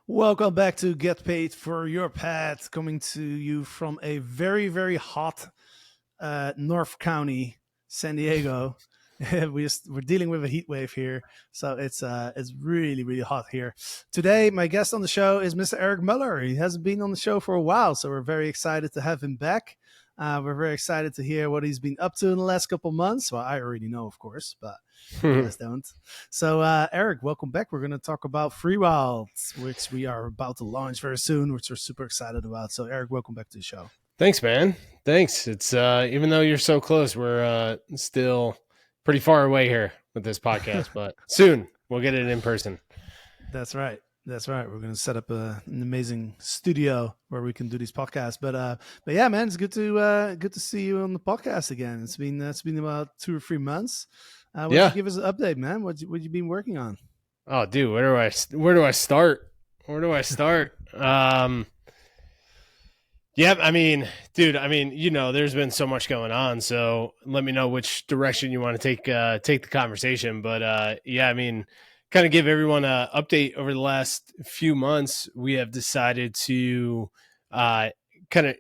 Welcome back to Get Paid for Your Pet, coming to you from a very, very hot North County, San Diego. We're dealing with a heat wave here, so it's really, really hot here. Today, my guest on the show is Mr. Eric Moeller. He hasn't been on the show for a while, so we're very excited to have him back. We're very excited to hear what he's been up to in the last couple months. Well, I already know, of course, but you guys don't. So, Eric, welcome back. We're going to talk about Freewyld, which we are about to launch very soon, which we're super excited about. So, Eric, welcome back to the show. Thanks, man. Thanks. It's even though you're so close, we're still pretty far away here with this podcast, but soon we'll get it in person. That's right. That's right. We're going to set up an amazing studio where we can do these podcasts. But yeah, man, it's good to see you on the podcast again. It's been about 2 or 3 months. Why don't you give us an update, man? What you been working on? Oh, dude, where do I start? Where do I start? Yeah, I mean, dude, there's been so much going on. So let me know which direction you want to take the conversation. But yeah, I mean, kind of give everyone an update over the last few months. We have decided to kind of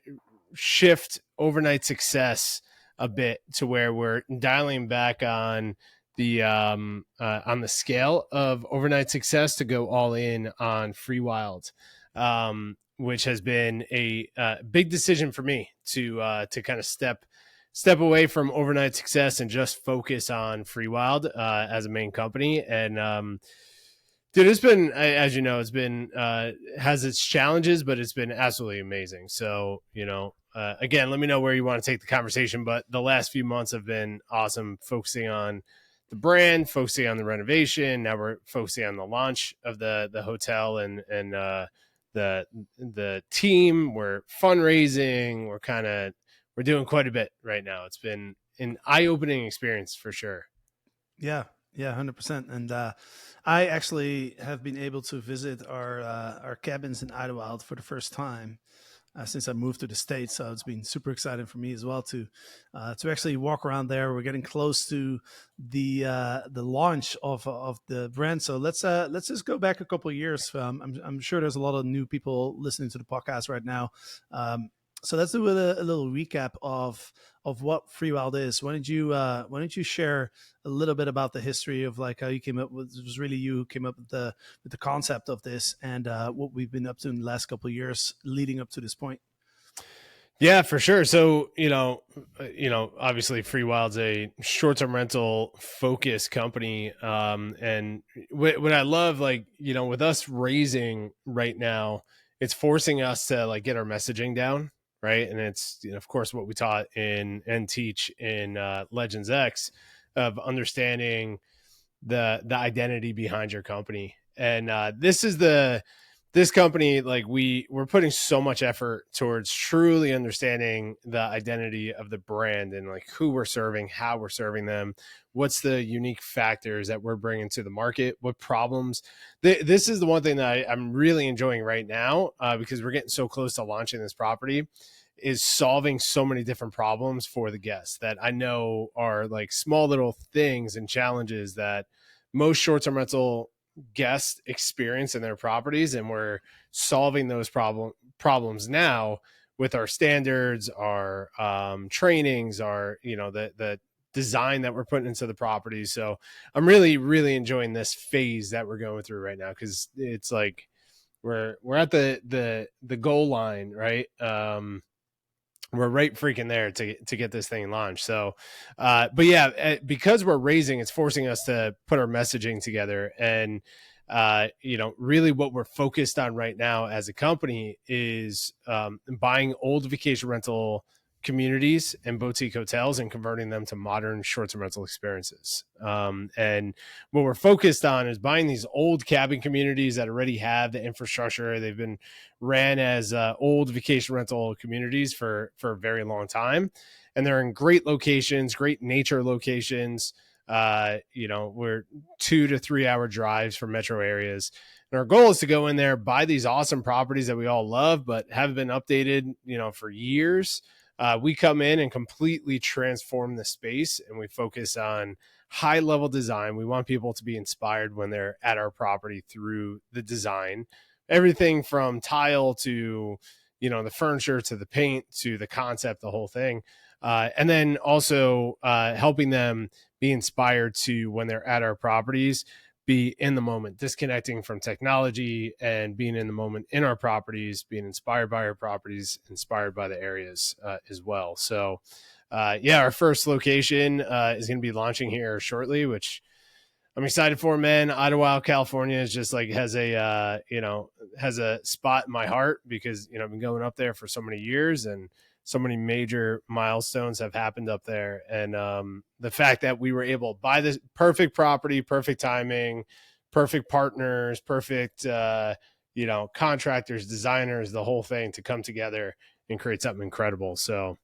shift overnight success a bit to where we're dialing back on the scale of overnight success to go all in on Freewyld. Which has been a big decision for me to kind of step away from overnight success and just focus on Freewyld as a main company. And dude, it's been, as you know, it's been has its challenges, but it's been absolutely amazing. So again, let me know where you want to take the conversation. But the last few months have been awesome, focusing on the brand, focusing on the renovation. Now we're focusing on the launch of the hotel and the team. We're fundraising. We're doing quite a bit right now. It's been an eye-opening experience for sure. Yeah, 100%. And I actually have been able to visit our cabins in Idlewild for the first time since I moved to the States. So it's been super exciting for me as well to actually walk around there. We're getting close to the launch of the brand. So let's just go back a couple of years. I'm sure there's a lot of new people listening to the podcast right now. So let's do a little recap of what Freewyld is. Why don't you share a little bit about the history of like how you came up with, it was really you who came up with the concept of this, and what we've been up to in the last couple of years leading up to this point. Yeah, for sure. So, obviously Freewild's a short-term rental focused company. And what I love, with us raising right now, it's forcing us to like get our messaging down. Right. And it's, of course, what we taught and teach in Legends X of understanding the identity behind your company. And this company, like we're putting so much effort towards truly understanding the identity of the brand and like who we're serving, how we're serving them, what's the unique factors that we're bringing to the market, what problems. This is the one thing that I'm really enjoying right now because we're getting so close to launching this property, is solving so many different problems for the guests that I know are like small little things and challenges that most short-term rental guests experience in their properties. And we're solving those problems now with our standards, our trainings, our, the design that we're putting into the properties. So I'm really, really enjoying this phase that we're going through right now, because it's like we're at the goal line, right? We're right freaking there to get this thing launched. So, but yeah, because we're raising, it's forcing us to put our messaging together. And, really what we're focused on right now as a company is buying old vacation rental communities and boutique hotels and converting them to modern short-term rental experiences. And what we're focused on is buying these old cabin communities that already have the infrastructure. They've been ran as old vacation rental communities for a very long time. And they're in great locations, great nature locations. We're 2 to 3 hour drives from metro areas. And our goal is to go in there, buy these awesome properties that we all love, but haven't been updated, for years. We come in and completely transform the space, and we focus on high level design. We want people to be inspired when they're at our property through the design. everything from tile to, the furniture to the paint to the concept, the whole thing. And then also helping them be inspired to, when they're at our properties, be in the moment, disconnecting from technology and being in the moment in our properties, being inspired by our properties, inspired by the areas as well. So, our first location is going to be launching here shortly, which I'm excited for, man. Idlewild, California is just like has a spot in my heart because, I've been going up there for so many years and so many major milestones have happened up there. And the fact that we were able to buy this perfect property, perfect timing, perfect partners, perfect, contractors, designers, the whole thing to come together and create something incredible. So,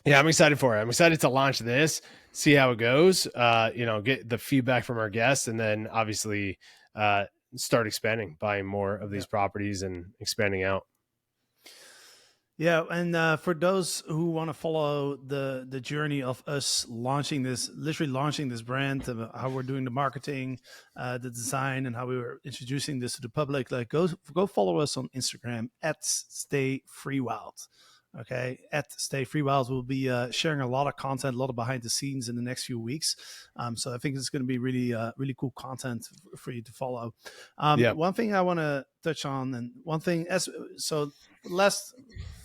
yeah, I'm excited for it. I'm excited to launch this, see how it goes, get the feedback from our guests, and then obviously start expanding, buying more of these properties and expanding out. Yeah, and for those who want to follow the journey of us literally launching this brand, how we're doing the marketing, the design, and how we were introducing this to the public, like go follow us on Instagram at Stay Freewyld. Okay, at Stay Freewyld, we'll be sharing a lot of content, a lot of behind the scenes in the next few weeks. So I think it's going to be really cool content for you to follow. One thing I want to touch on, and one thing last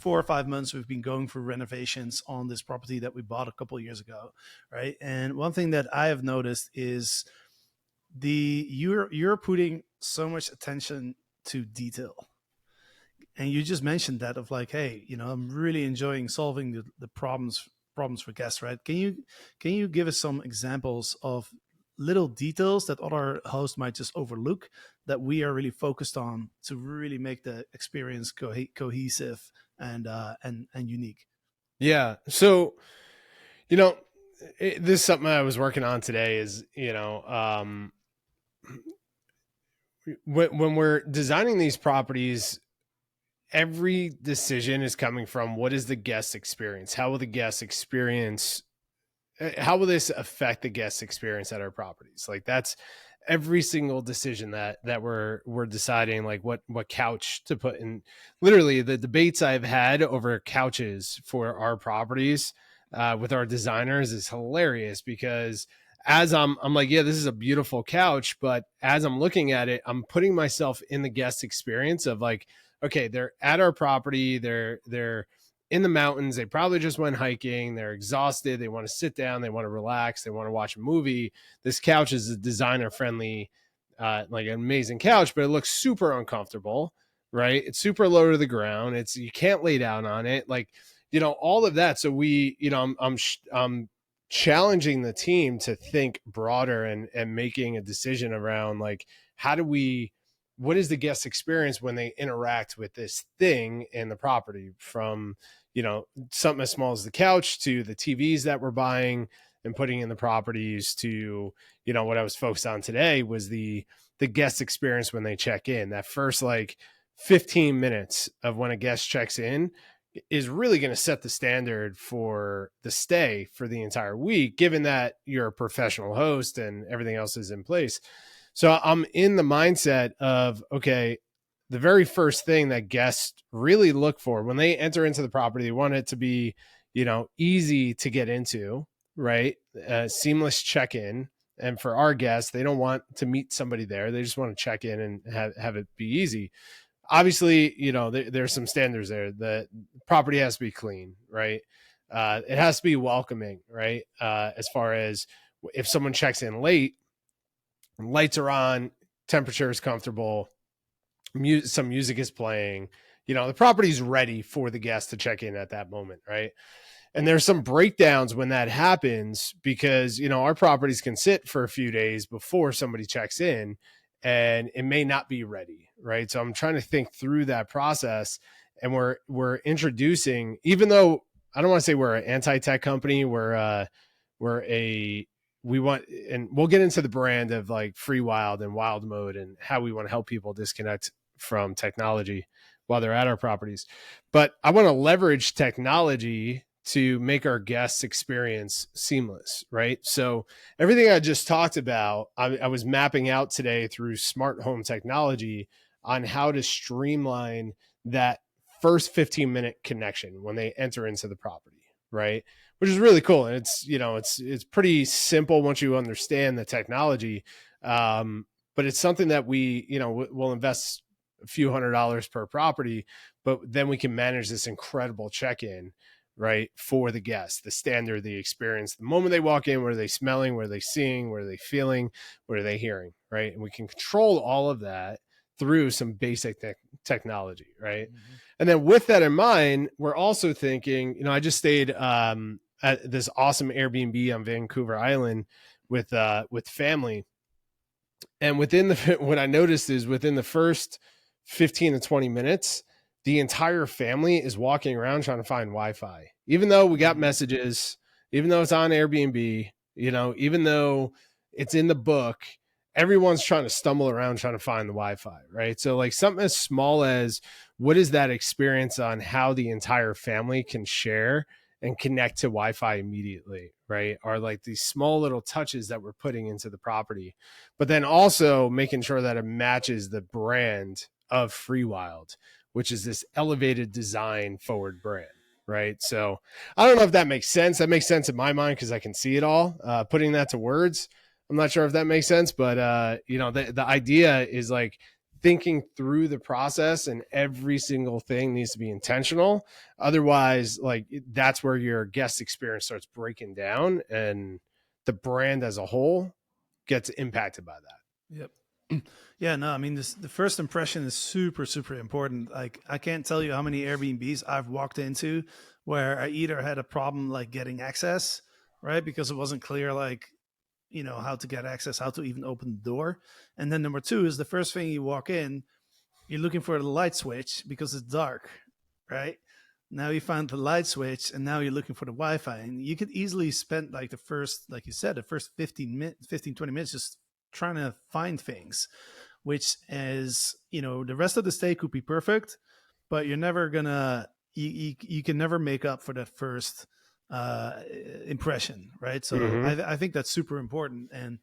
4 or 5 months we've been going through renovations on this property that we bought a couple of years ago, right? And one thing that I have noticed is you're putting so much attention to detail. And you just mentioned that of like, hey, I'm really enjoying solving the problems for guests, right? Can you give us some examples of little details that other hosts might just overlook that we are really focused on to really make the experience cohesive and unique? Yeah. So, this is something I was working on today is, when we're designing these properties, every decision is coming from what is the guest experience? How will the guest experience? How will this affect the guest experience at our properties? Like that's every single decision that we're deciding, like what couch to put in. Literally, the debates I've had over couches for our properties with our designers is hilarious because as I'm like, yeah, this is a beautiful couch, but as I'm looking at it, I'm putting myself in the guest experience of like, okay, they're at our property, they're in the mountains, they probably just went hiking, they're exhausted, they want to sit down, they want to relax, they want to watch a movie. This couch is a designer friendly, like an amazing couch, but it looks super uncomfortable, right? It's super low to the ground. You can't lay down on it, like, all of that. So I'm challenging the team to think broader and making a decision around like, what is the guest experience when they interact with this thing in the property, from, something as small as the couch to the TVs that we're buying and putting in the properties to, what I was focused on today was the guest experience when they check in. That first like 15 minutes of when a guest checks in is really going to set the standard for the stay for the entire week, given that you're a professional host and everything else is in place. So I'm in the mindset of, okay, the very first thing that guests really look for when they enter into the property, they want it to be, easy to get into, right? Seamless check-in. And for our guests, they don't want to meet somebody there. They just want to check in and have it be easy. Obviously, there's some standards there. The property has to be clean, right? It has to be welcoming, right? As far as if someone checks in late, lights are on, temperature is comfortable, some music is playing, the property's ready for the guest to check in at that moment, right? And there's some breakdowns when that happens because, our properties can sit for a few days before somebody checks in and it may not be ready, right? So I'm trying to think through that process, and we're introducing, even though I don't want to say we're an anti-tech company, we want, and we'll get into the brand of like Freewyld and Wyld Mode and how we want to help people disconnect from technology while they're at our properties. But I want to leverage technology to make our guests experience seamless, right? So everything I just talked about, I was mapping out today through smart home technology on how to streamline that first 15-minute connection when they enter into the property, right? Which is really cool. And it's, it's pretty simple once you understand the technology. But it's something that we, will invest a few $100s per property, but then we can manage this incredible check-in, right, for the guests, the standard, the experience. The moment they walk in, what are they smelling? What are they seeing? What are they feeling? What are they hearing, right? And we can control all of that through some basic technology, right? Mm-hmm. And then with that in mind, we're also thinking, I just stayed at this awesome Airbnb on Vancouver Island with family. And what I noticed is within the first 15 to 20 minutes, the entire family is walking around trying to find Wi-Fi, even though we got messages, even though it's on Airbnb, even though it's in the book, everyone's trying to stumble around trying to find the Wi-Fi, right? So like something as small as what is that experience on how the entire family can share and connect to Wi-Fi immediately, right? Are like these small little touches that we're putting into the property, but then also making sure that it matches the brand of Freewyld, which is this elevated design forward brand, right? So I don't know if that makes sense. That makes sense in my mind because I can see it all. Putting that to words, I'm not sure if that makes sense, but the idea is like thinking through the process, and every single thing needs to be intentional. Otherwise, like that's where your guest experience starts breaking down and the brand as a whole gets impacted by that. Yep. Yeah, no, I mean, the first impression is super, super important. Like, I can't tell you how many Airbnbs I've walked into where I either had a problem like getting access, right? Because it wasn't clear, like, how to get access, how to even open the door. And then number two is the first thing you walk in, you're looking for the light switch because it's dark, right? Now you found the light switch and now you're looking for the Wi-Fi. And you could easily spend like the first, like you said, the first 20 minutes just trying to find things, which is, the rest of the stay could be perfect, but you're never gonna, you can never make up for that first impression, right? So Mm-hmm. I think that's super important. And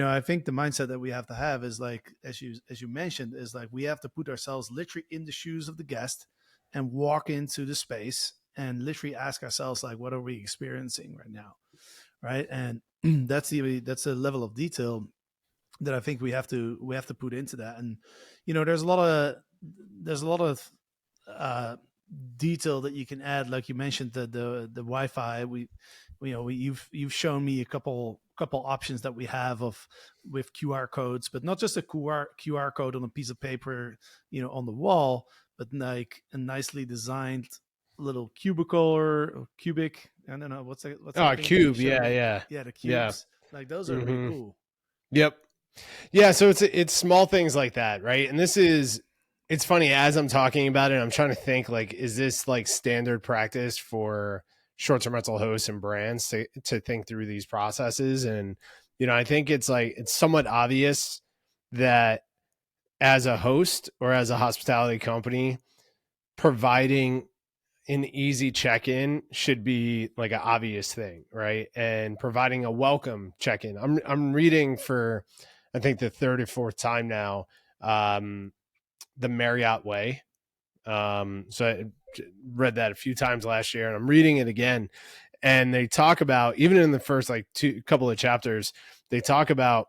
I think the mindset that we have to have is like, as you mentioned, is like we have to put ourselves literally in the shoes of the guest and walk into the space and literally ask ourselves like, what are we experiencing right now, right? And that's the level of detail that I think we have to put into that. And there's a lot of detail that you can add, like you mentioned the Wi-Fi. You've shown me a couple options that we have with QR codes, but not just a QR code on a piece of paper, on the wall, but like a nicely designed little cubicle or cubic. I don't know what's that Cube. Yeah. the cubes. Yeah. Like those are really cool. Yep. Yeah, so it's small things like that, right? And it's funny as I'm talking about it, I'm trying to think like, is this like standard practice for short-term rental hosts and brands to think through these processes? And I think it's somewhat obvious that as a host or as a hospitality company, providing an easy check-in should be like an obvious thing, right? And providing a welcome check-in. I'm reading for I think the third or fourth time now, the Marriott Way. So I read that a few times last year, and I'm reading it again. And they talk about, even in the first like couple of chapters, they talk about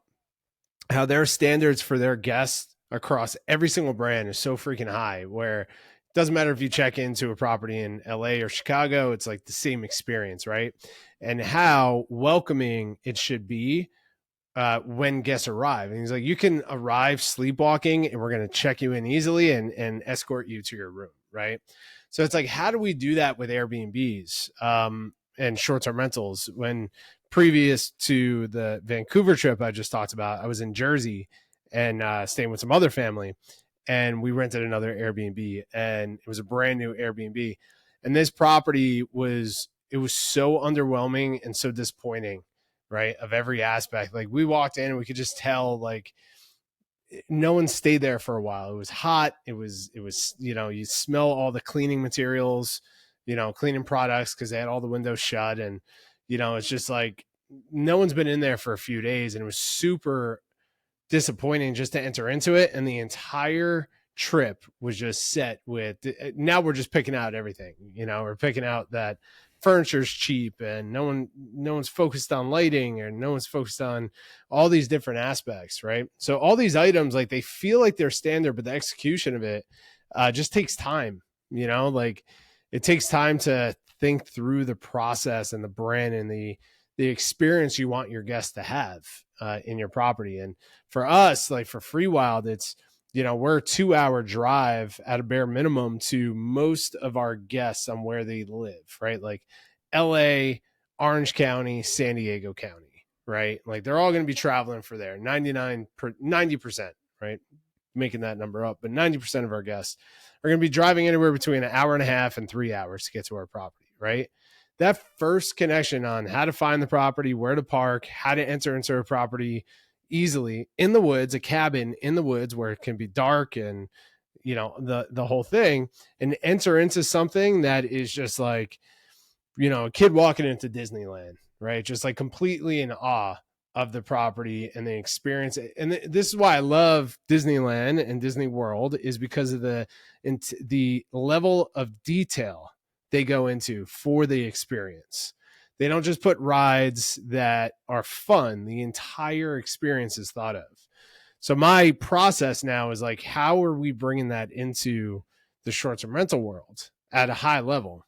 how their standards for their guests across every single brand is so freaking high, where it doesn't matter if you check into a property in LA or Chicago, it's like the same experience, right? And how welcoming it should be when guests arrive. And he's like, you can arrive sleepwalking and we're going to check you in easily and escort you to your room, right? So it's like, how do we do that with Airbnbs and short-term rentals? When previous to the Vancouver trip I just talked about, I was in Jersey and staying with some other family, and we rented another Airbnb, and it was a brand new Airbnb. And this property was so underwhelming and so disappointing, right? Of every aspect. Like we walked in and we could just tell like no one stayed there for a while. It was hot. It was, you smell all the cleaning materials, cleaning products because they had all the windows shut. And, it's just like no one's been in there for a few days, and it was super disappointing just to enter into it. And the entire trip was just set with, now we're just picking out everything, we're picking out that furniture's cheap and no one's focused on lighting, or no one's focused on all these different aspects. Right. So all these items, like, they feel like they're standard, but the execution of it just takes time, like, it takes time to think through the process and the brand and the experience you want your guests to have in your property. And for us, like for Freewyld, it's, we're a 2-hour drive at a bare minimum to most of our guests on where they live, right? Like LA, Orange County, San Diego County, right? Like they're all going to be traveling for there, 90%, right? Making that number up, but 90% of our guests are going to be driving anywhere between an hour and a half and 3 hours to get to our property, right? That first connection on how to find the property, where to park, how to enter into a property easily in the woods, a cabin in the woods where it can be dark and, the whole thing, and enter into something that is just like, a kid walking into Disneyland, right? Just like completely in awe of the property and the experience. And this is why I love Disneyland and Disney World, is because of the level of detail they go into for the experience. They don't just put rides that are fun. The entire experience is thought of. So my process now is like, how are we bringing that into the short-term rental world at a high level?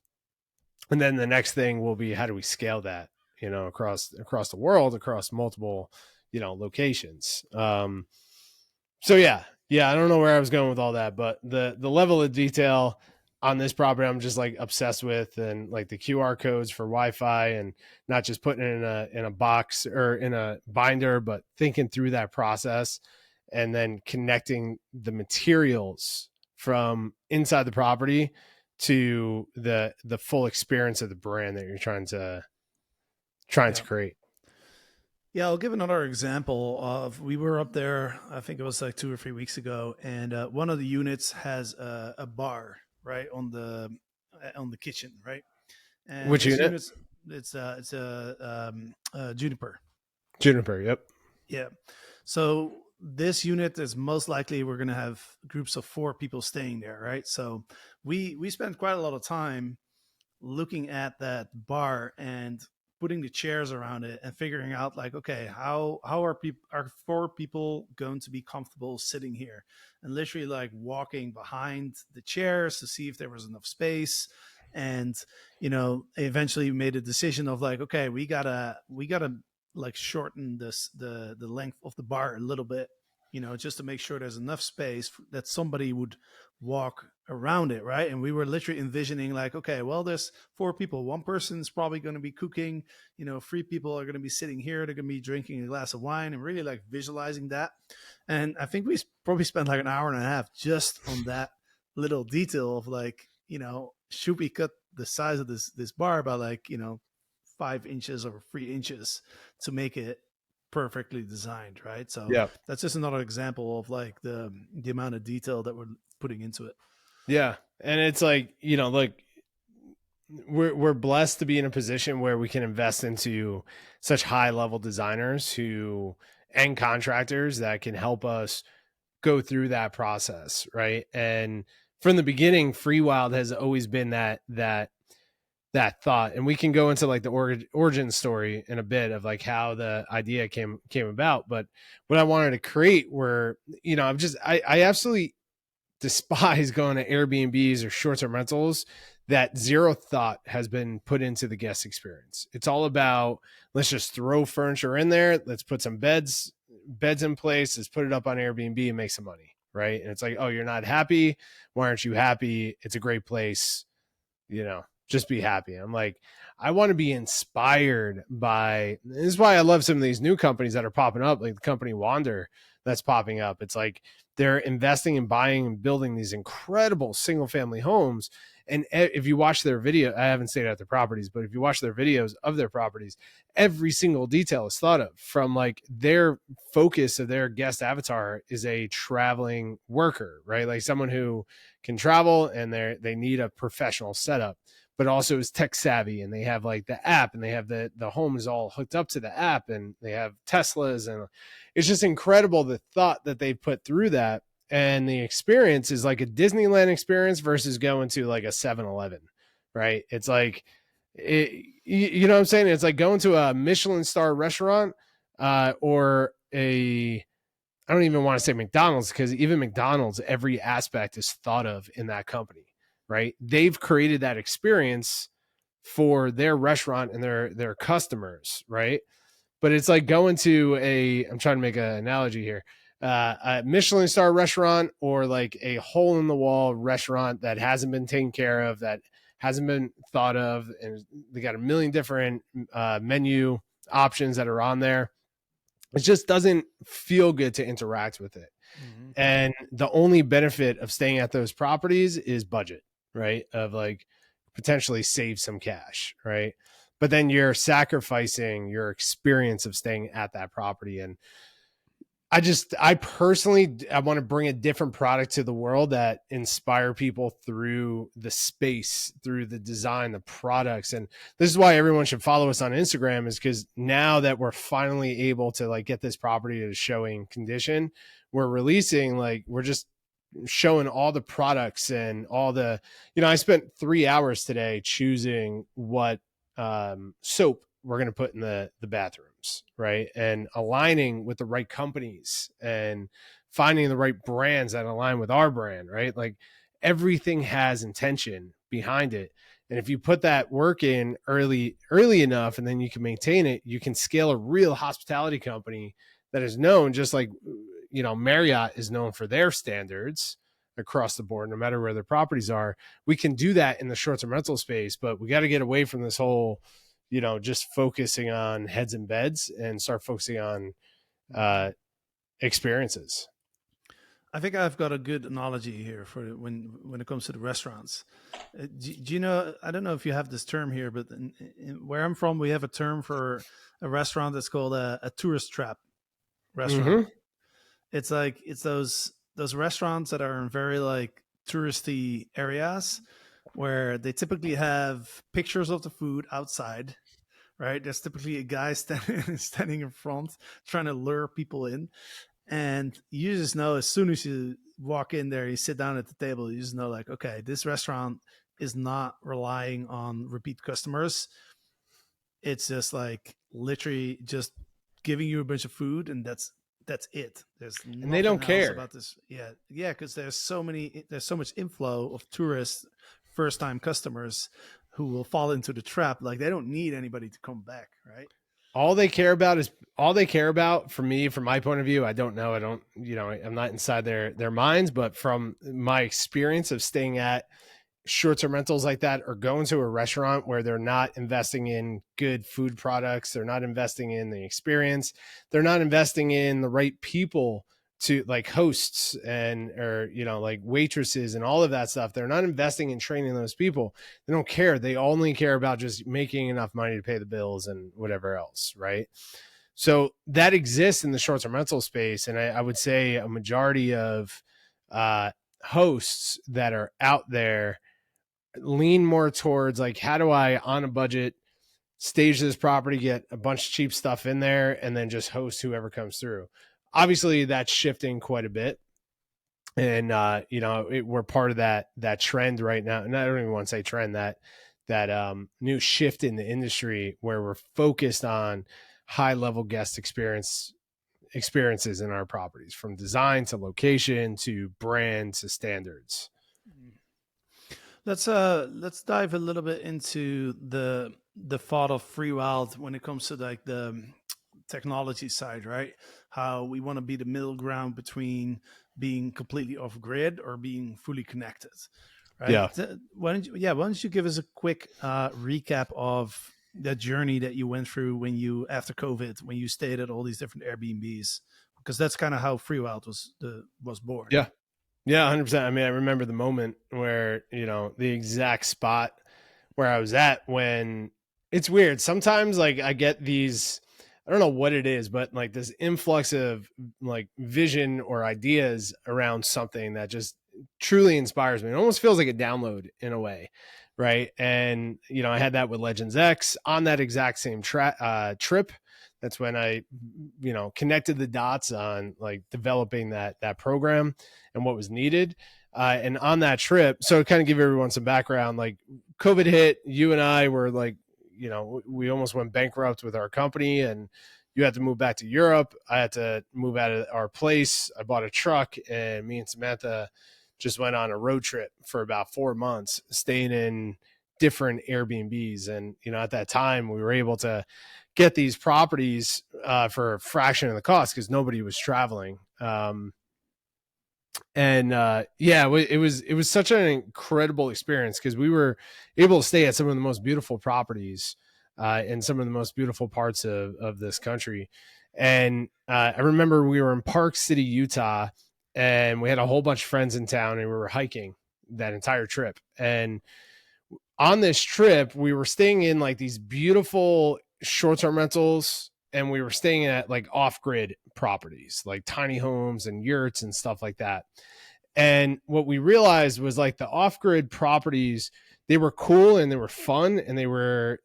And then the next thing will be, how do we scale that, across the world, across multiple, locations. So yeah, I don't know where I was going with all that, but the level of detail on this property, I'm just like obsessed with, and like the QR codes for Wi-Fi, and not just putting it in a box or in a binder, but thinking through that process and then connecting the materials from inside the property to the full experience of the brand that you're trying to create. Yeah, I'll give another example of, we were up there, I think it was like 2 or 3 weeks ago, and one of the units has a bar right on the kitchen, right? And Which unit? It's a juniper. Juniper, yep. Yeah. So this unit is most likely, we're going to have groups of 4 people staying there, right? So we spent quite a lot of time looking at that bar and putting the chairs around it and figuring out, like, okay, how are 4 people going to be comfortable sitting here, and literally like walking behind the chairs to see if there was enough space. And eventually made a decision of like, okay, we gotta like shorten the length of the bar a little bit, just to make sure there's enough space that somebody would walk around it, right? And we were literally envisioning like, okay, well, there's 4 people. One person's probably going to be cooking, 3 people are going to be sitting here. They're going to be drinking a glass of wine, and really like visualizing that. And I think we probably spent like an hour and a half just on that little detail of like, should we cut the size of this bar by like, 5 inches or 3 inches to make it perfectly designed, right? So yeah, that's just another example of like the amount of detail that we're putting into it. Yeah. And it's like, like we're blessed to be in a position where we can invest into such high level designers and contractors that can help us go through that process, right? And from the beginning, Freewyld has always been that thought. And we can go into like the origin story in a bit of like how the idea came about. But what I wanted to create were, I absolutely despise going to Airbnbs or short-term rentals that zero thought has been put into the guest experience. It's all about, let's just throw furniture in there. Let's put some beds in place. Let's put it up on Airbnb and make some money. Right. And it's like, oh, you're not happy. Why aren't you happy? It's a great place. Just be happy. I'm like, I want to be inspired by, this is why I love some of these new companies that are popping up, like the company Wander that's popping up. It's like they're investing in buying and building these incredible single family homes. And if you watch their video, I haven't stayed at their properties, but if you watch their videos of their properties, every single detail is thought of, from like their focus of their guest avatar is a traveling worker, right? Like someone who can travel and they need a professional setup. but also is tech savvy, and they have like the app, and they have the home is all hooked up to the app, and they have Teslas, and it's just incredible the thought that they put through that. And the experience is like a Disneyland experience versus going to like a 7-Eleven, right? It's like, you know what I'm saying? It's like going to a Michelin star restaurant, or I don't even want to say McDonald's, because even McDonald's, every aspect is thought of in that company, right? They've created that experience for their restaurant and their customers, right? But it's like going to I'm trying to make an analogy here, a Michelin star restaurant, or like a hole in the wall restaurant that hasn't been taken care of, that hasn't been thought of, and they got a million different menu options that are on there. It just doesn't feel good to interact with it. Mm-hmm. And the only benefit of staying at those properties is budget, right? Of like potentially save some cash, right? But then you're sacrificing your experience of staying at that property. And I personally want to bring a different product to the world that inspire people through the space, through the design, the products. And this is why everyone should follow us on Instagram, is because now that we're finally able to like get this property to showing condition, we're releasing, like, we're just showing all the products and all the, I spent 3 hours today choosing what soap we're going to put in the bathrooms, right? And aligning with the right companies and finding the right brands that align with our brand, right? Like, everything has intention behind it. And if you put that work in early enough, and then you can maintain it, you can scale a real hospitality company that is known, just like, Marriott is known for their standards across the board, no matter where their properties are. We can do that in the short-term rental space, but we got to get away from this whole, just focusing on heads and beds, and start focusing on experiences. I think I've got a good analogy here for when it comes to the restaurants. Do you know? I don't know if you have this term here, but where I'm from, we have a term for a restaurant that's called a tourist trap restaurant. Mm-hmm. It's like, it's those restaurants that are in very like touristy areas, where they typically have pictures of the food outside, right? There's typically a guy standing in front trying to lure people in. And you just know, as soon as you walk in there, you sit down at the table, you just know, like, okay, this restaurant is not relying on repeat customers. It's just like literally just giving you a bunch of food, and that's it. And they don't care about this. Yeah, because there's so much inflow of tourists, first time customers, who will fall into the trap. Like, they don't need anybody to come back, right? All they care about, for me, from my point of view, I don't know. I'm not inside their minds, but from my experience of staying at short-term rentals like that, or going to a restaurant where they're not investing in good food products, they're not investing in the experience, they're not investing in the right people to, like, hosts or like waitresses and all of that stuff. They're not investing in training those people. They don't care. They only care about just making enough money to pay the bills and whatever else, right? So that exists in the short-term rental space. And I would say a majority of hosts that are out there lean more towards, like, how do I, on a budget, stage this property, get a bunch of cheap stuff in there, and then just host whoever comes through. Obviously that's shifting quite a bit. And, we're part of that trend right now. And I don't even want to say trend, that new shift in the industry, where we're focused on high level guest experiences in our properties, from design to location to brand to standards. Let's dive a little bit into the thought of Freewyld when it comes to like the technology side, right? How we want to be the middle ground between being completely off grid or being fully connected, right? Yeah. Why don't you give us a quick recap of the journey that you went through after COVID, when you stayed at all these different Airbnbs, because that's kind of how Freewyld was born. Yeah. Yeah, 100%. I mean, I remember the moment where, the exact spot where I was at, when it's weird. Sometimes, like, I get these, I don't know what it is, but like this influx of like vision or ideas around something that just truly inspires me. It almost feels like a download in a way, right? And I had that with Legends X on that exact same trip. That's when I connected the dots on like developing that program and what was needed. And on that trip, so to kind of give everyone some background, like COVID hit, you and I were like, we almost went bankrupt with our company, and you had to move back to Europe. I had to move out of our place. I bought a truck, and me and Samantha just went on a road trip for about 4 months, staying in different Airbnbs. And, at that time we were able to get these properties for a fraction of the cost because nobody was traveling. It was such an incredible experience because we were able to stay at some of the most beautiful properties in some of the most beautiful parts of this country. And I remember we were in Park City, Utah, and we had a whole bunch of friends in town, and we were hiking that entire trip. And on this trip, we were staying in like these beautiful short-term rentals, and we were staying at like off-grid properties, like tiny homes and yurts and stuff like that. And what we realized was like the off-grid properties, they were cool and they were fun and they were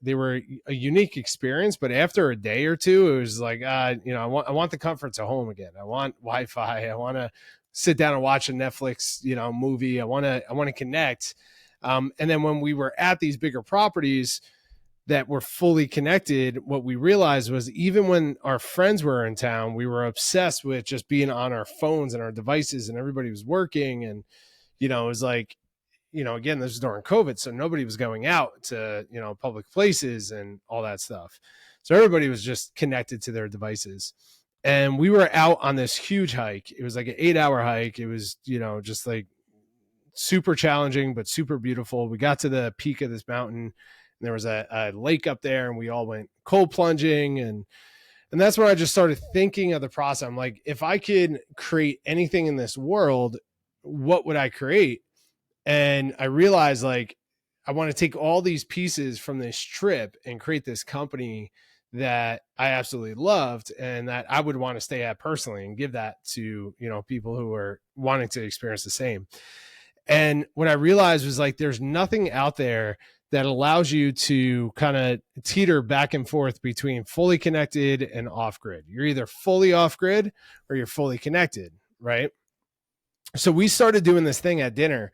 a unique experience. But after a day or two, it was like, I want the comforts of home again. I want Wi-Fi. I want to sit down and watch a Netflix, movie. I want to connect. And then when we were at these bigger properties that were fully connected, what we realized was even when our friends were in town, we were obsessed with just being on our phones and our devices, and everybody was working. And, it was like, again, this was during COVID, so nobody was going out to, public places and all that stuff. So everybody was just connected to their devices. And we were out on this huge hike. It was like an 8-hour hike. It was, just like super challenging, but super beautiful. We got to the peak of this mountain, and there was a lake up there, and we all went cold plunging. And that's when I just started thinking of the process. I'm like, if I could create anything in this world, what would I create? And I realized like, I want to take all these pieces from this trip and create this company that I absolutely loved and that I would want to stay at personally and give that to, people who are wanting to experience the same. And what I realized was like, there's nothing out there that allows you to kind of teeter back and forth between fully connected and off grid. You're either fully off grid or you're fully connected, right? So we started doing this thing at dinner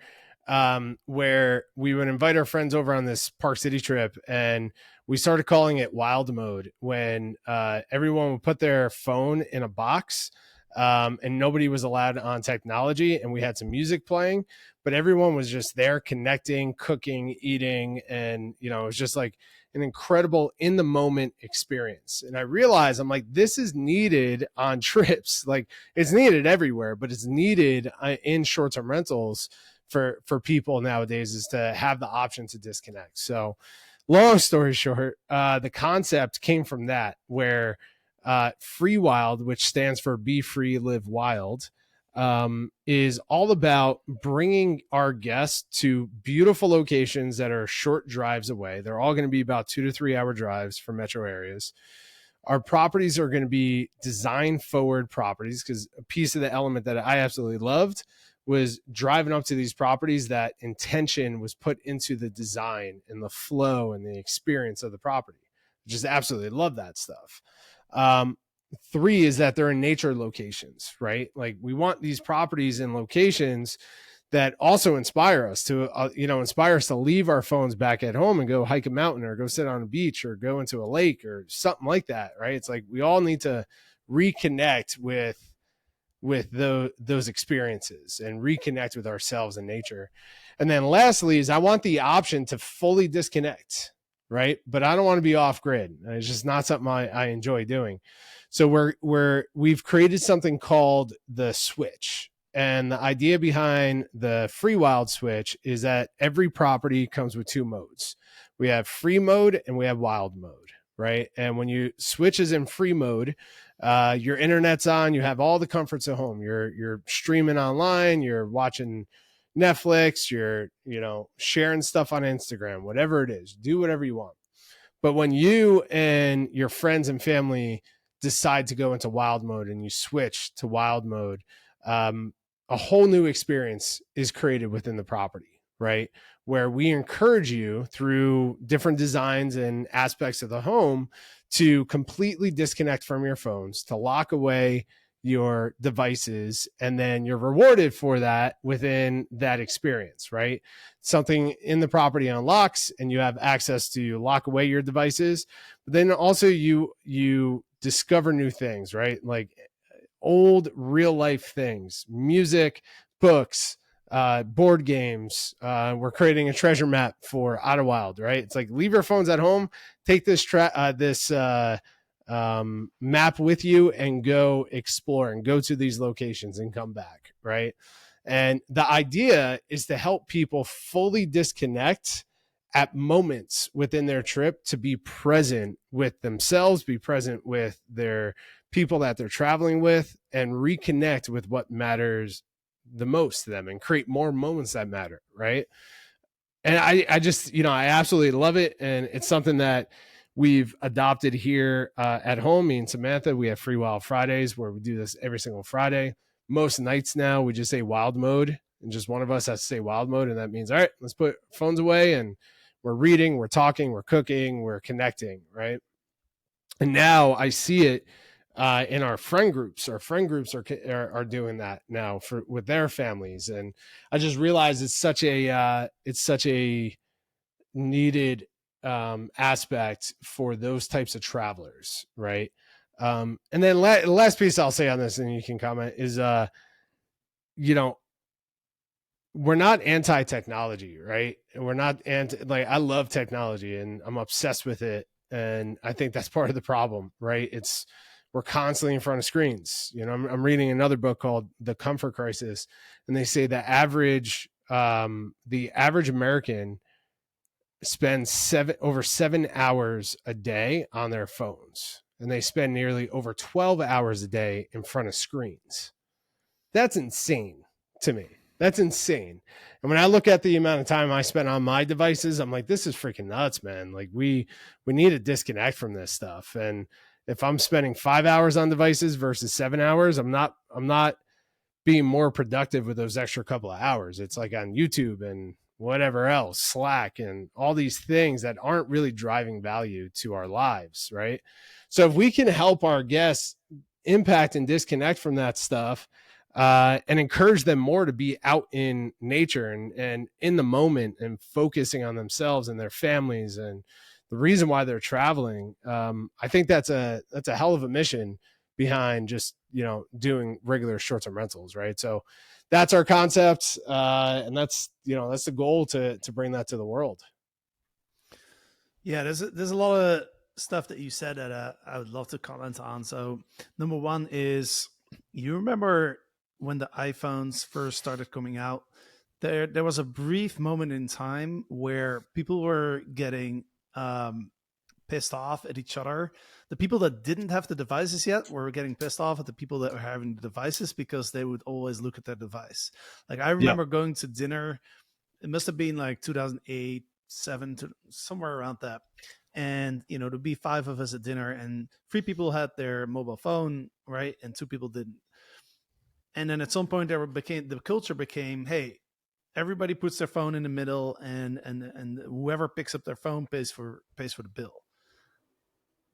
where we would invite our friends over on this Park City trip, and we started calling it Wyld Mode when everyone would put their phone in a box and nobody was allowed on technology, and we had some music playing, but everyone was just there connecting, cooking, eating, and it was just like an incredible in the moment experience. And I realized I'm like, this is needed on trips. Like it's needed everywhere, but it's needed in short-term rentals for people nowadays, is to have the option to disconnect. So long story short, the concept came from that, where Freewyld, which stands for Be Free, Live Wild, is all about bringing our guests to beautiful locations that are short drives away. They're all going to be about 2 to 3 hour drives from metro areas. Our properties are going to be design forward properties, because a piece of the element that I absolutely loved was driving up to these properties, that intention was put into the design and the flow and the experience of the property. Just absolutely love that stuff. 3 is that they're in nature locations, right? Like we want these properties in locations that also inspire us to, inspire us to leave our phones back at home and go hike a mountain or go sit on a beach or go into a lake or something like that, right? It's like we all need to reconnect with those experiences and reconnect with ourselves and nature. And then lastly is I want the option to fully disconnect, right? But I don't want to be off grid. It's just not something I enjoy doing. So we've created something called the switch. And the idea behind the Freewyld switch is that every property comes with 2 modes. We have free mode and we have wild mode, right? And when you switch is in free mode, your internet's on, you have all the comforts at home. You're streaming online, you're watching Netflix, you're, sharing stuff on Instagram, whatever it is, do whatever you want. But when you and your friends and family decide to go into wild mode and you switch to wild mode, a whole new experience is created within the property, right? Where we encourage you through different designs and aspects of the home to completely disconnect from your phones, to lock away your devices, and then you're rewarded for that within that experience, right? Something in the property unlocks and you have access to lock away your devices, but then also you discover new things, right? Like old real life things, music, books, board games. We're creating a treasure map for Wyld, right? It's like leave your phones at home, take this map with you, and go explore and go to these locations and come back, right? And the idea is to help people fully disconnect at moments within their trip, to be present with themselves, be present with their people that they're traveling with, and reconnect with what matters the most to them and create more moments that matter, right? And I just, I absolutely love it. And it's something that we've adopted here at home. Me and Samantha, we have Freewyld Fridays where we do this every single Friday. Most nights now we just say Wyld Mode, and just one of us has to say Wyld Mode. And that means, all right, let's put phones away, and we're reading, we're talking, we're cooking, we're connecting, right? And now I see it in our friend groups. Our friend groups are doing that now with their families, and I just realized it's such a needed aspect for those types of travelers, right? And then last piece I'll say on this, and you can comment, is you know we're not anti-technology, right? We're not like, I love technology and I'm obsessed with it, and I think that's part of the problem, right? It's we're constantly in front of screens. I'm reading another book called The Comfort Crisis, and they say the average American spends over 7 hours a day on their phones, and they spend nearly over 12 hours a day in front of screens. That's insane to me. That's insane. And when I look at the amount of time I spend on my devices, I'm like, this is freaking nuts, man. Like we need to disconnect from this stuff. And if I'm spending 5 hours on devices versus 7 hours, I'm not being more productive with those extra couple of hours. It's like on YouTube and whatever else, Slack and all these things that aren't really driving value to our lives, right? So if we can help our guests impact and disconnect from that stuff, and encourage them more to be out in nature and in the moment and focusing on themselves and their families and the reason why they're traveling. I think that's a hell of a mission behind just, doing regular short-term rentals, right? So that's our concept. And that's the goal to bring that to the world. Yeah, there's a lot of stuff that you said that I would love to comment on. So number one is, you remember when the iPhones first started coming out, there was a brief moment in time where people were getting pissed off at each other. The people that didn't have the devices yet were getting pissed off at the people that were having the devices, because they would always look at their device. Like, I remember going to dinner. It must have been like 2008, 7, to somewhere around that. And to be 5 of us at dinner, and 3 people had their mobile phone, right, and 2 people didn't. And then at some point the culture became, hey, everybody puts their phone in the middle, and whoever picks up their phone pays for the bill.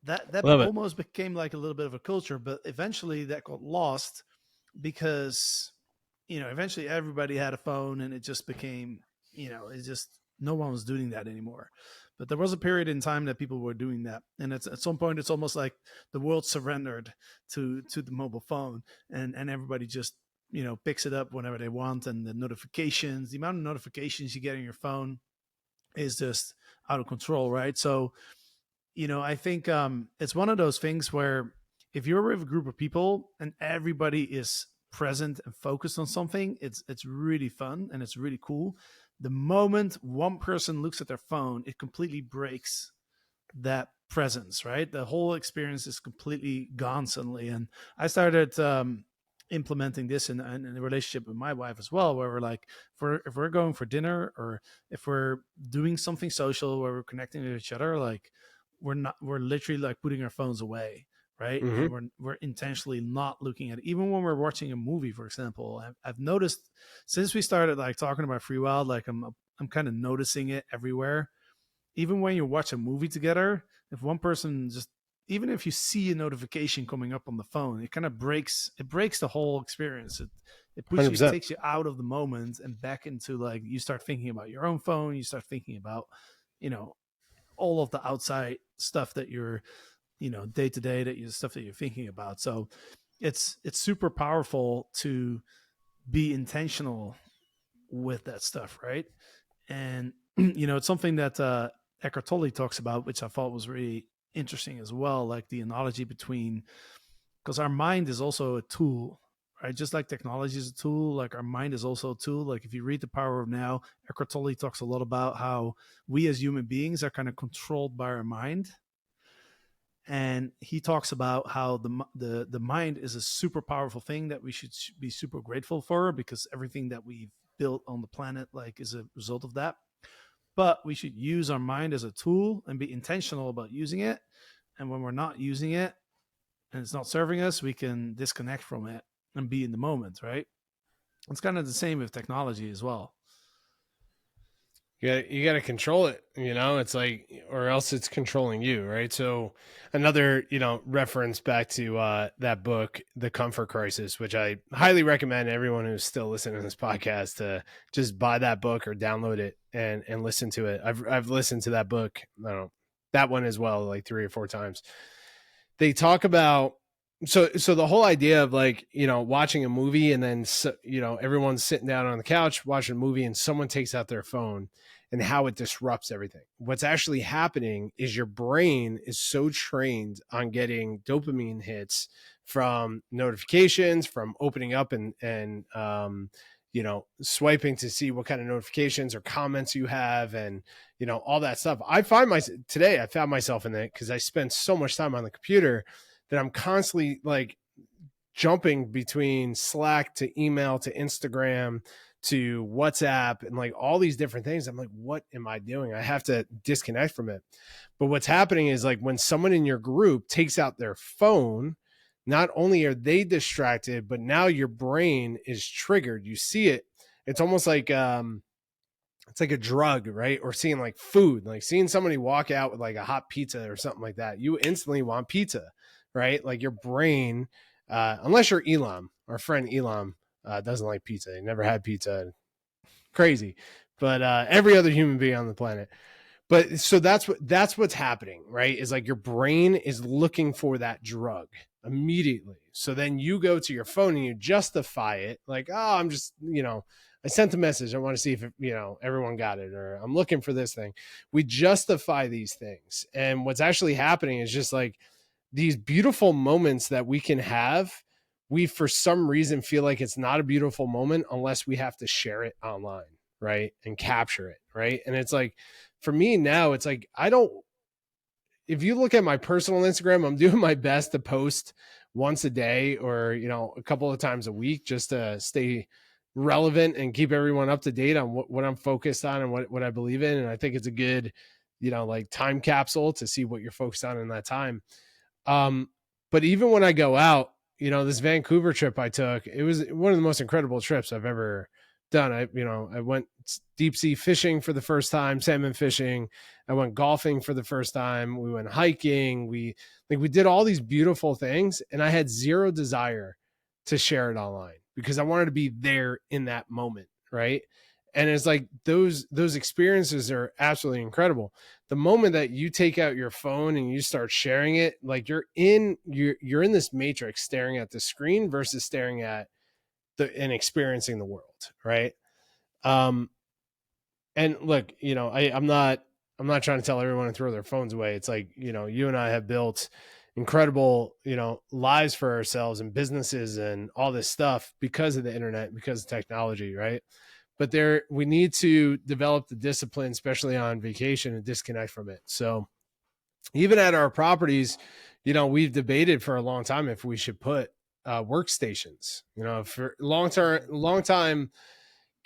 That Love it. almost became like a little bit of a culture, but eventually that got lost, because eventually everybody had a phone, and it just became, it's just, no one was doing that anymore. But there was a period in time that people were doing that, and at some point it's almost like the world surrendered to the mobile phone, and everybody just picks it up whenever they want. And the amount of notifications you get on your phone is just out of control, right? So I think it's one of those things where, if you're with a group of people and everybody is present and focused on something, it's really fun and it's really cool. The moment one person looks at their phone, it completely breaks that presence, right? The whole experience is completely gone suddenly. And I started implementing this in a relationship with my wife as well, where we're like, if we're going for dinner, or if we're doing something social where we're connecting with each other, like, we're literally like putting our phones away. right? Mm-hmm. And we're intentionally not looking at it. Even when we're watching a movie, for example. I've noticed since we started like talking about Freewyld, like I'm kind of noticing it everywhere. Even when you watch a movie together, if one person just, even if you see a notification coming up on the phone, it kind of breaks the whole experience. It puts you, it 100%. takes you out of the moment and back into, like, you start thinking about your own phone, you start thinking about, you know, all of the outside stuff that you're, day to day, that you stuff that you're thinking about. So it's super powerful to be intentional with that stuff, right? And it's something that Eckhart Tolle talks about, which I thought was really interesting as well, like the analogy between, because our mind is also a tool, right? Just like technology is a tool, like our mind is also a tool. Like if you read The Power of Now, Eckhart Tolle talks a lot about how we as human beings are kind of controlled by our mind. And he talks about how the mind is a super powerful thing that we should be super grateful for, because everything that we've built on the planet like is a result of that. But we should use our mind as a tool and be intentional about using it. And when we're not using it and it's not serving us, we can disconnect from it and be in the moment, right? It's kind of the same with technology as well. You got to control it, it's like, or else it's controlling you. Right. So another, reference back to that book, The Comfort Crisis, which I highly recommend everyone who's still listening to this podcast to just buy that book or download it and listen to it. I've listened to that book. I don't know, that one as well, like 3 or 4 times. They talk about, so the whole idea of like, watching a movie and then, everyone's sitting down on the couch watching a movie and someone takes out their phone, and how it disrupts everything. What's actually happening is your brain is so trained on getting dopamine hits from notifications, from opening up and swiping to see what kind of notifications or comments you have, and all that stuff. I found myself in it because I spend so much time on the computer that I'm constantly like jumping between Slack to email to Instagram to WhatsApp and like all these different things. I'm like, what am I doing? I have to disconnect from it. But what's happening is like when someone in your group takes out their phone, not only are they distracted, but now your brain is triggered. You see it. It's almost like it's like a drug, right? Or seeing like food, like seeing somebody walk out with like a hot pizza or something like that. You instantly want pizza, right? Like your brain, unless you're Elam, our friend Elam, doesn't like pizza. He never had pizza. Crazy. But every other human being on the planet. But so that's what's happening, right? Is like your brain is looking for that drug immediately. So then you go to your phone and you justify it like, oh, I'm just, I sent a message. I want to see if, everyone got it, or I'm looking for this thing. We justify these things. And what's actually happening is just like these beautiful moments that we can have. We, for some reason, feel like it's not a beautiful moment unless we have to share it online, right? And capture it, right? And it's like, for me now, it's like, if you look at my personal Instagram, I'm doing my best to post once a day or, a couple of times a week just to stay relevant and keep everyone up to date on what I'm focused on and what I believe in. And I think it's a good, like time capsule to see what you're focused on in that time. But even when I go out, this Vancouver trip I took, it was one of the most incredible trips I've ever done. I went deep sea fishing for the first time, salmon fishing. I went golfing for the first time. We went hiking. We did all these beautiful things, and I had zero desire to share it online because I wanted to be there in that moment. Right. And it's like those experiences are absolutely incredible. The moment that you take out your phone and you start sharing it, like you're in this matrix staring at the screen versus staring at and experiencing the world, right? And look, I'm not trying to tell everyone to throw their phones away. It's like, you and I have built incredible, lives for ourselves and businesses and all this stuff because of the internet, because of technology, right? But we need to develop the discipline, especially on vacation, and disconnect from it. So even at our properties, we've debated for a long time if we should put workstations, for long time,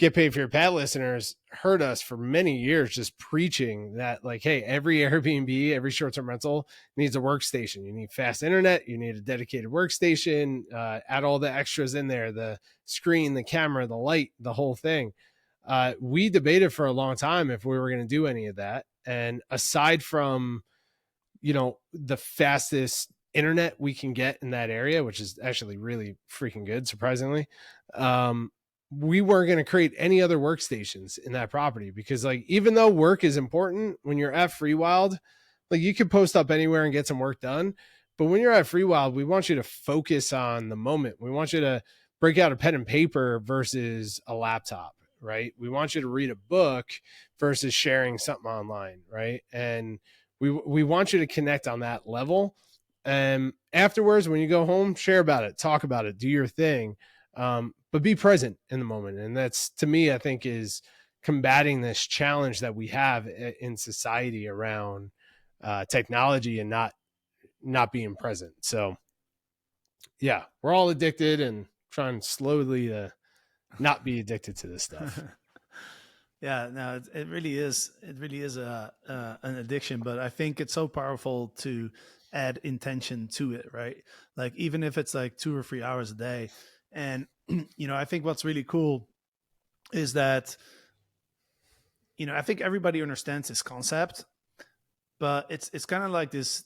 Get Paid for Your Pad listeners heard us for many years just preaching that, like, hey, every Airbnb, every short-term rental needs a workstation. You need fast internet, you need a dedicated workstation, add all the extras in there, the screen, the camera, the light, the whole thing. We debated for a long time if we were going to do any of that. And aside from, the fastest internet we can get in that area, which is actually really freaking good, surprisingly, we weren't going to create any other workstations in that property, because, like, even though work is important when you're at Freewyld, like, you can post up anywhere and get some work done. But when you're at Freewyld, we want you to focus on the moment. We want you to break out a pen and paper versus a laptop, right? We want you to read a book versus sharing something online, right? And we want you to connect on that level. And afterwards, when you go home, share about it, talk about it, do your thing. But be present in the moment. And that's, to me, I think, is combating this challenge that we have in society around technology and not being present. So yeah, we're all addicted and trying slowly to not be addicted to this stuff. Yeah, no, it really is. It really is an addiction, but I think it's so powerful to add intention to it, right? Like, even if it's like 2 or 3 hours a day. And I think what's really cool is that I think everybody understands this concept, but it's kind of like this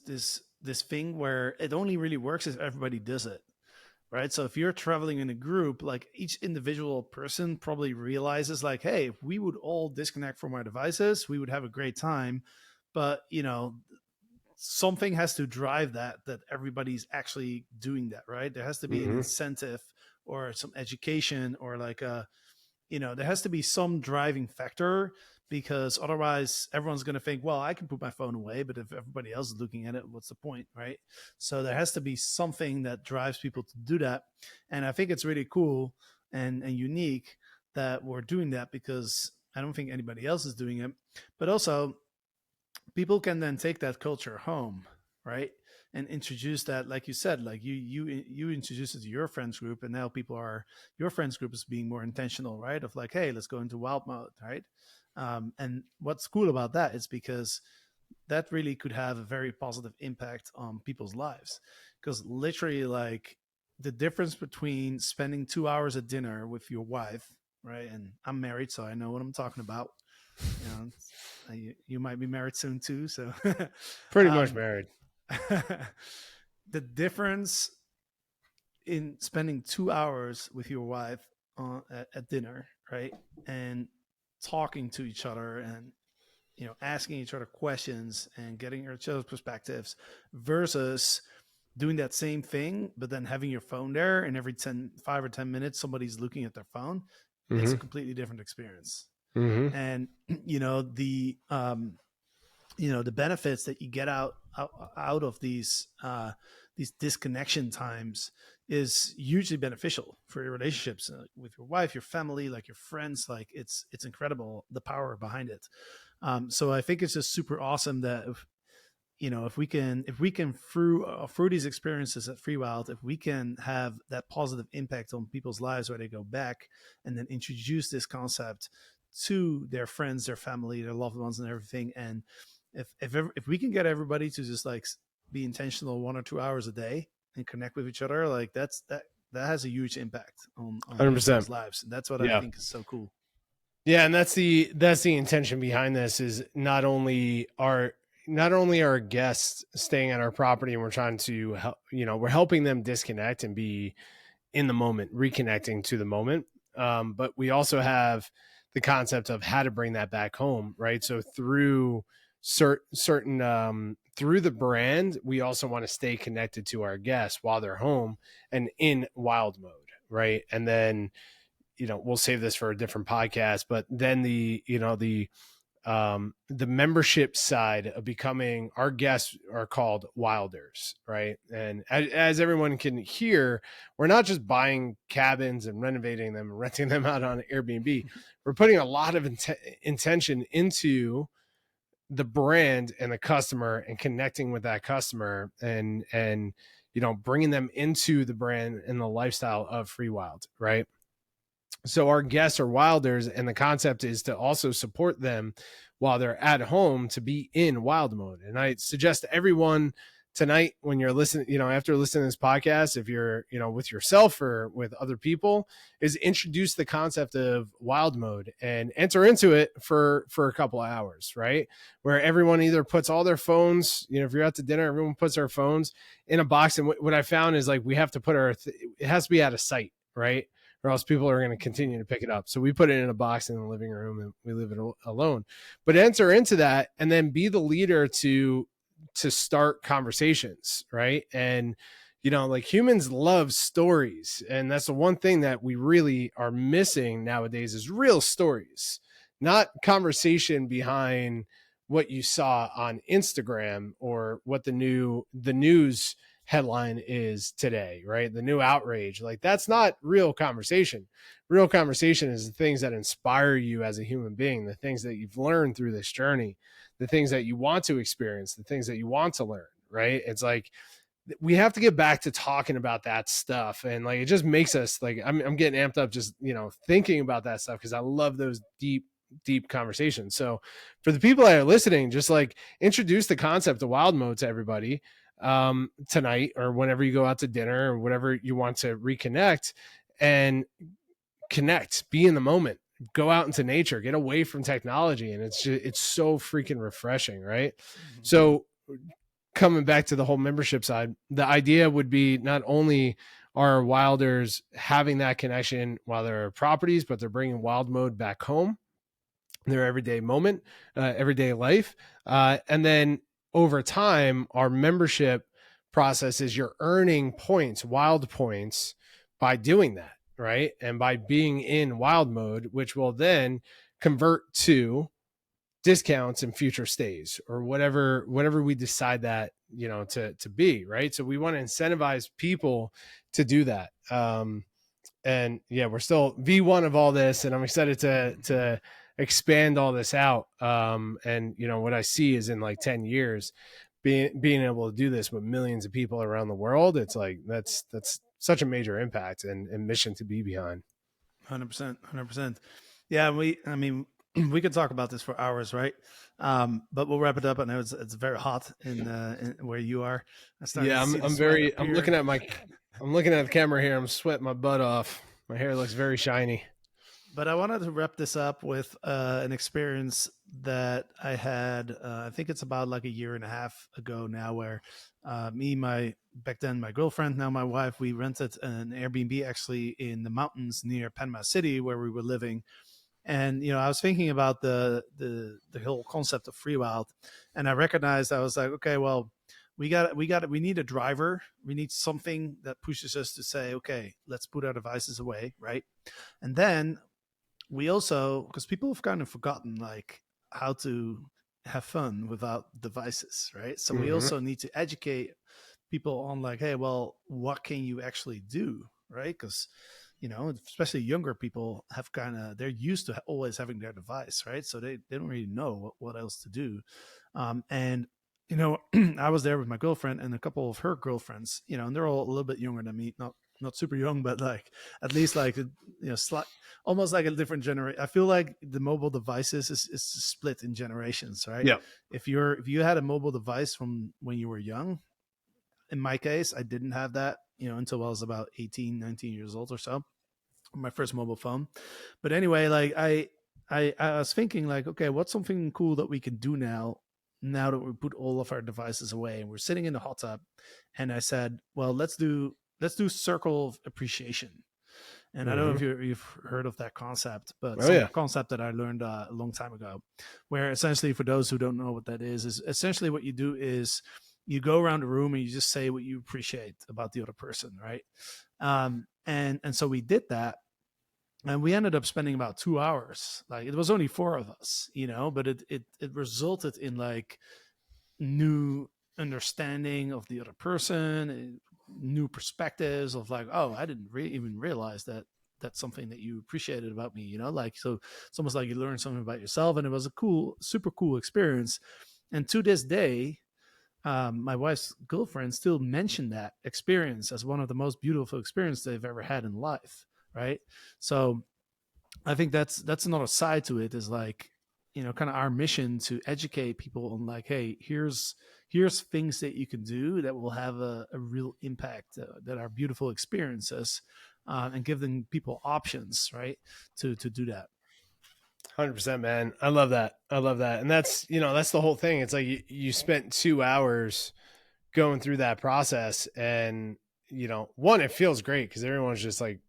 thing where it only really works if everybody does it, right? So if you're traveling in a group, like, each individual person probably realizes, like, hey, if we would all disconnect from our devices, we would have a great time. But something has to drive that everybody's actually doing that, right? There has to be an incentive or some education, or like there has to be some driving factor, because otherwise everyone's going to think, well, I can put my phone away, but if everybody else is looking at it, what's the point, right? So there has to be something that drives people to do that. And I think it's really cool and unique that we're doing that, because I don't think anybody else is doing it. But also, people can then take that culture home, right? And introduce that, like you said, like you introduce it to your friends group, and now your friends group is being more intentional, right? Of like, hey, let's go into Wyld Mode, right? And what's cool about that is because that really could have a very positive impact on people's lives, because literally, like, the difference between spending 2 hours at dinner with your wife, right? And I'm married, so I know what I'm talking about. You might be married soon too, so Pretty much married. The difference in spending 2 hours with your wife at dinner, right, and talking to each other, and asking each other questions and getting each other's perspectives, versus doing that same thing but then having your phone there, and every 5 or 10 minutes somebody's looking at their phone. It's a completely different experience. And the benefits that you get out of these disconnection times is hugely beneficial for your relationships with your wife, your family, like your friends. Like, it's incredible, the power behind it. So I think it's just super awesome that if we can through these experiences at Freewyld, if we can have that positive impact on people's lives where they go back and then introduce this concept to their friends, their family, their loved ones, and everything. And if we can get everybody to just like be intentional 1 or 2 hours a day and connect with each other, like that has a huge impact on 100%. people's lives. And that's what I think is so cool. Yeah, and that's the intention behind this, is not only our guests staying at our property and we're trying to help, we're helping them disconnect and be in the moment, reconnecting to the moment. But we also have the concept of how to bring that back home, right? So through certain through the brand, we also want to stay connected to our guests while they're home and in Wyld Mode, right? And then, we'll save this for a different podcast, but then the membership side of becoming, our guests are called Wilders, right? And as everyone can hear, we're not just buying cabins and renovating them and renting them out on Airbnb. We're putting a lot of intention into the brand and the customer and connecting with that customer and bringing them into the brand and the lifestyle of Freewyld, right? So our guests are wilders, and the concept is to also support them while they're at home to be in wild mode. And I suggest to everyone tonight, when you're listening, after listening to this podcast, if you're, with yourself or with other people, is introduce the concept of wild mode and enter into it for a couple of hours, right? Where everyone either puts all their phones, if you're out to dinner, everyone puts their phones in a box. And what I found is, like, we have to put it has to be out of sight, right? Or else people are going to continue to pick it up. So we put it in a box in the living room and we leave it alone. But enter into that and then be the leader to start conversations, right? And like, humans love stories, and that's the one thing that we really are missing nowadays is real stories, not conversation behind what you saw on Instagram or what the news headline is today, right? The new outrage. Like, that's not real conversation. Real conversation is the things that inspire you as a human being, the things that you've learned through this journey, the things that you want to experience, the things that you want to learn, right? It's like, we have to get back to talking about that stuff. And like, it just makes us, like, I'm getting amped up just, thinking about that stuff, because I love those deep conversations. So for the people that are listening, just like, introduce the concept of wild mode to everybody tonight, or whenever you go out to dinner, or whatever you want to reconnect and connect, be in the moment, go out into nature, get away from technology. And it's so freaking refreshing, right? Mm-hmm. So coming back to the whole membership side, the idea would be not only are wilders having that connection while they're properties, but they're bringing wild mode back home, their everyday moment, everyday life. And then over time, our membership process is you're earning points, wild points, by doing that, right? And by being in wild mode, which will then convert to discounts and future stays, or whatever we decide that to be, right? So we want to incentivize people to do that. And yeah, we're still V1 of all this, and I'm excited to expand all this out. And what I see is, in like 10 years, being able to do this with millions of people around the world, it's like, that's such a major impact and mission to be behind. 100%, 100%. Yeah, we could talk about this for hours, right? But we'll wrap it up. I know it's very hot in where you are. Yeah, I'm looking at the camera here. I'm sweating my butt off. My hair looks very shiny. But I wanted to wrap this up with an experience that I had. I think it's about like a year and a half ago now, where back then my girlfriend, now my wife, we rented an Airbnb actually in the mountains near Panama City, where we were living. And I was thinking about the whole concept of Freewyld, and I recognized, I was like, okay, well, we need a driver. We need something that pushes us to say, okay, let's put our devices away, right? And then we also, because people have kind of forgotten like how to have fun without devices, right? So we also need to educate people on like, hey, well, what can you actually do, right? Because especially younger people have they're used to always having their device, right? So they don't really know what else to do. And I was there with my girlfriend and a couple of her girlfriends, and they're all a little bit younger than me, not super young, but like at least like almost like a different generation. I feel like the mobile devices is split in generations, right? Yeah. If you had a mobile device from when you were young, in my case, I didn't have that, until I was about 18, 19 years old or so, my first mobile phone. But anyway, like I was thinking like, okay, what's something cool that we can do now that we put all of our devices away and we're sitting in the hot tub? And I said, well, let's do circle of appreciation. And I don't know if you've heard of that concept, but a concept that I learned a long time ago, where essentially, for those who don't know what that is essentially what you do is you go around the room and you just say what you appreciate about the other person, right? And so we did that, and we ended up spending about 2 hours. Like, it was only 4 of us, but it resulted in like new understanding of the other person, new perspectives of like, oh, I didn't even realize that that's something that you appreciated about me, like, so it's almost like you learned something about yourself, and it was a super cool experience. And to this day, my wife's girlfriend still mentioned that experience as one of the most beautiful experiences they've ever had in life, right? So I think that's another side to it, is like, kind of our mission to educate people on like, hey, here's things that you can do that will have a real impact, that are beautiful experiences, and giving people options, right, to do that. 100%, man. I love that. I love that. And that's, that's the whole thing. It's like you spent 2 hours going through that process, and, one, it feels great because everyone's just like,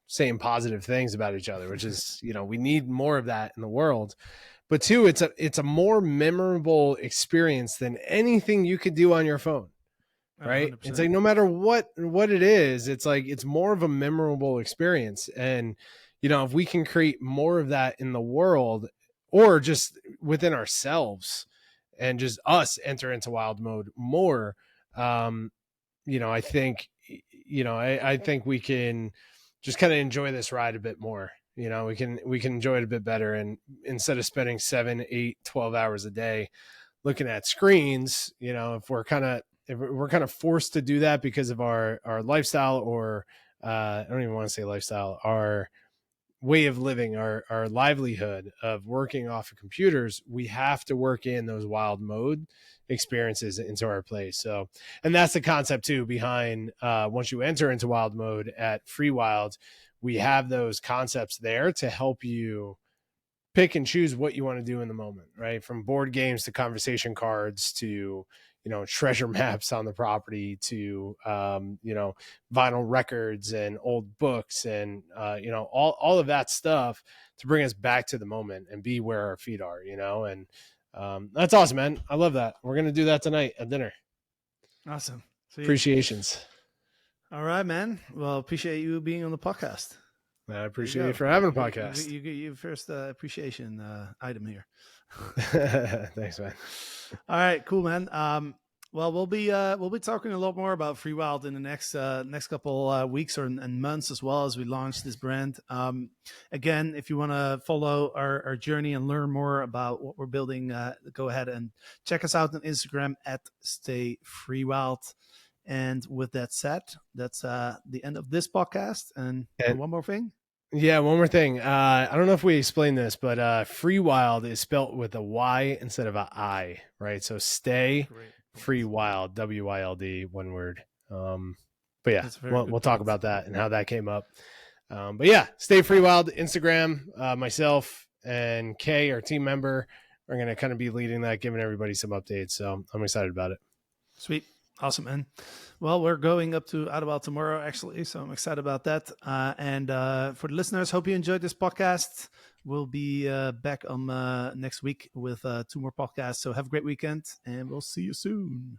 saying positive things about each other, which is, we need more of that in the world. But two, it's a more memorable experience than anything you could do on your phone. Right. It's 100%. like, no matter what it is, it's like, it's more of a memorable experience. And, if we can create more of that in the world, or just within ourselves, and just us enter into Wyld Mode more, um, I think, I think we can just kind of enjoy this ride a bit more. We can enjoy it a bit better. And instead of spending 7, 8, 12 hours a day looking at screens, if we're kind of forced to do that because of our lifestyle, or I don't even want to say lifestyle, our way of living, our livelihood of working off of computers, we have to work in those Wyld Mode experiences into our place. So, and that's the concept too behind, once you enter into Wyld Mode at Freewyld, we have those concepts there to help you pick and choose what you want to do in the moment, right? From board games to conversation cards to, treasure maps on the property to, vinyl records and old books and, all of that stuff to bring us back to the moment and be where our feet are, and that's awesome, man. I love that. We're going to do that tonight at dinner. Awesome. Sweet. Appreciations. All right, man. Well, appreciate you being on the podcast. I appreciate you for having a You podcast. get your first appreciation item here. Thanks, man. All right, cool, man. Well, we'll be talking a lot more about Freewyld in the next couple weeks and months, as well as we launch this brand. Again, if you want to follow our journey and learn more about what we're building, go ahead and check us out on Instagram at Stay Freewyld. And with that said, that's the end of this podcast. And one more thing. Yeah, one more thing. I don't know if we explained this, but Freewyld is spelt with a Y instead of a I, right? So Stay Freewyld, WYLD, one word. But yeah, we'll talk about that and how that came up. But yeah, Stay Freewyld, Instagram. Myself and Kay, our team member, are going to kind of be leading that, giving everybody some updates. So I'm excited about it. Sweet. Awesome, man. Well, we're going up to Ottawa tomorrow, actually, so I'm excited about that. And for the listeners, hope you enjoyed this podcast. We'll be back on next week with 2 more podcasts. So have a great weekend, and we'll see you soon.